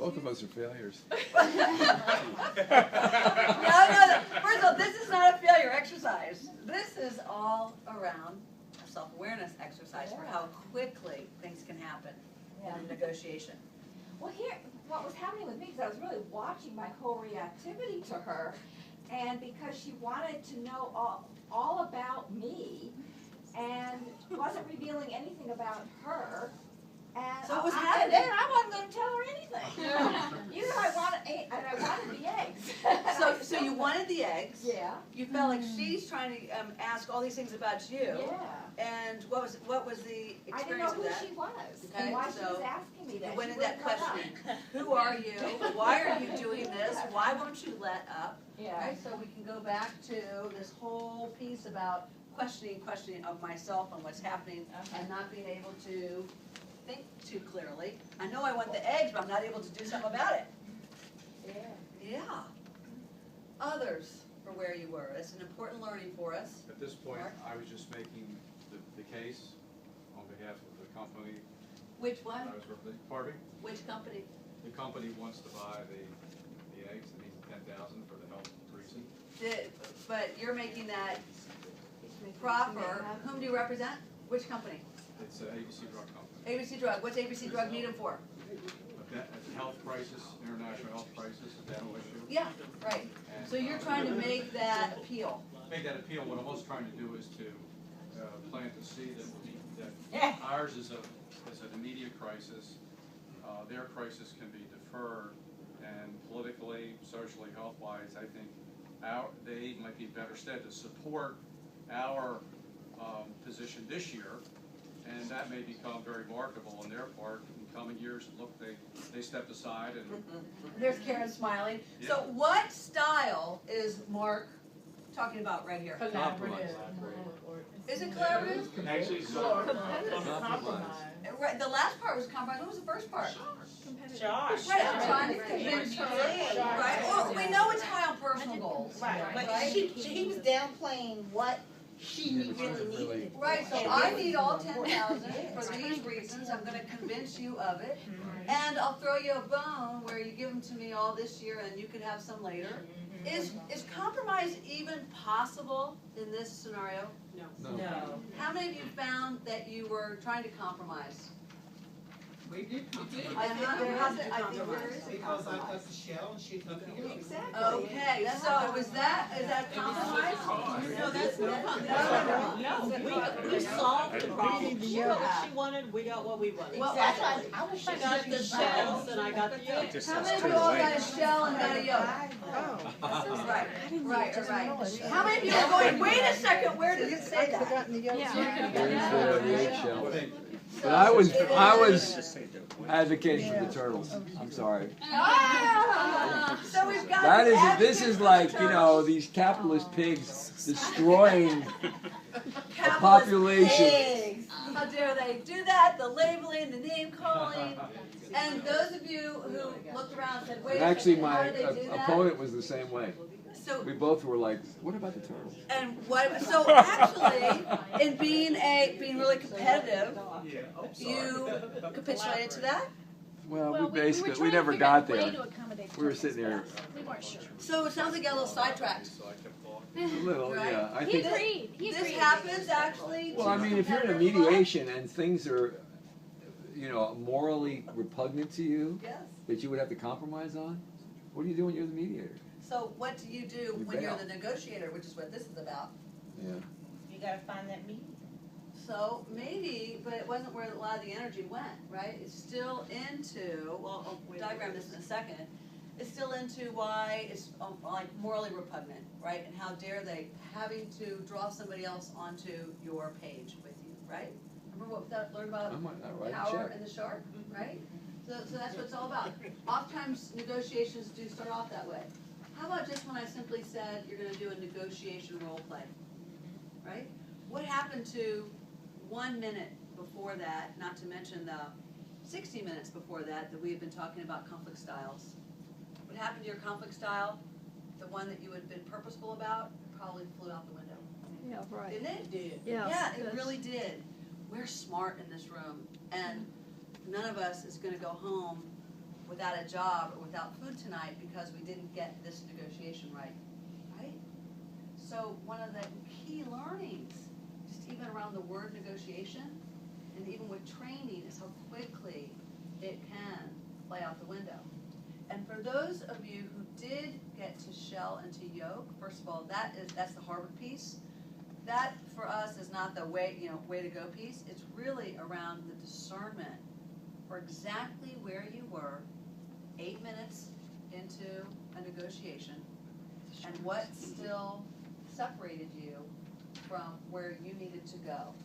Both of us are failures. No, first of all, this is not a failure exercise. This is all around a self-awareness exercise for how quickly things can happen in a negotiation. Well, here, what was happening with me, because I was really watching my whole reactivity to her, and because she wanted to know all about me, and wasn't revealing anything about her, and So it was and happening. then I wasn't going to tell her anything. You know, I wanted the eggs. So you wanted the eggs. Yeah. You felt like she's trying to ask all these things about you. Yeah. And what was the I didn't experience know who of that? she was, Okay, and why she so was asking me that. You went She in that wouldn't let up. questioning. Who are you? Why are you doing this? Why won't you let up? Yeah. Right? So we can go back to this whole piece about questioning of myself and what's happening, and not being able to think too clearly. I know I want the eggs, but I'm not able to do something about it. Yeah. Yeah. Others for where you were. It's an important learning for us. At this point, Mark? I was just making the case on behalf of the company Which that one? I was representing. Pardon me? Which company? The company wants to buy the eggs, and needs 10,000 for the health reason. But you're making that proper. Whom do you represent? Which company? It's an ABC drug company. ABC Drug. What's ABC Drug need them for? A health crisis, international health crisis, a dental issue. Yeah, right. And, So you're trying to make that appeal. Make that appeal. What I'm also trying to do is to plant the seed that ours is an immediate crisis. Their crisis can be deferred, and politically, socially, health-wise, I think they might be better stead to support our position this year, and that may become very marketable on their part in coming years. Look, they stepped aside and. There's Karen smiling. Yeah. So what style is Mark talking about right here? Collaborative. Is it collaborative? Actually, Right. The last part was compromise. What was the first part? Josh. Right. I'm trying to convince her. Right. Well, we know it's high on personal goals. But Right. he was downplaying what she really needed. Right, so I need all 10,000 for these reasons, I'm gonna convince you of it, and I'll throw you a bone where you give them to me all this year and you can have some later. Is compromise even possible in this scenario? No. How many of you found that you were trying to compromise? We did compromise. I think there is a compromise. Because I took the shell and she took the yolk. Exactly. Okay, so is that compromise? No, that's not. No, we solved the problem. She got what she wanted, we got what we wanted. Well, Exactly. I was She got the shells and I got the yolk. How many of you all got a shell and got a yolk? Right. How many of you are going, wait a second, where does it say that? There's the eggshell. But I was advocating for the turtles. I'm sorry. So we've got That this is, this is like, you know, turtles. these capitalist pigs destroying a Capitalist population. pigs. How dare they do that? The labeling, the name calling. And those of you who looked around and said, wait And a actually, second, how my do they do that? opponent was the same way. So, We both were like, what about the turtles? and what, so actually, in being really competitive, you capitulated to that? Well, we never got there. We were sitting there We weren't sure. So it sounds like you got a little sidetracked. So I kept talking. a little, yeah. I He think. agreed. He This agreed. happens actually. Well, to I mean, if you're in a competitive love. mediation and things are, you know, morally repugnant to you, Yes. that you would have to compromise on, what do you do when you're the mediator? So what do you do You when you're bail. the negotiator, which is what this is about? Yeah. You gotta find that medium. So maybe, but it wasn't where a lot of the energy went, right? It's still into, well, I'll diagram this in a second. It's still into why it's like morally repugnant, right? And how dare they having to draw somebody else onto your page with you, right? Remember what we learned about I might not write a power check. and the shark, right? So that's what it's all about. Oftentimes negotiations do start off that way. How about just when I simply said you're gonna do a negotiation role play, right? What happened to 1 minute before that, not to mention the 60 minutes before that we had been talking about conflict styles? What happened to your conflict style? The one that you had been purposeful about probably flew out the window. Yeah, right. Didn't it? Did. Yeah, it really did. We're smart in this room, and none of us is going to go home without a job or without food tonight because we didn't get this negotiation right, right? So one of the key learnings, just even around the word negotiation, and even with training, is how quickly it can fly out the window. And for those of you who did get to shell and to yoke, first of all, that's the Harvard piece. That for us is not the way to go piece. It's really around the discernment for exactly where you were 8 minutes into a negotiation and what still separated you from where you needed to go.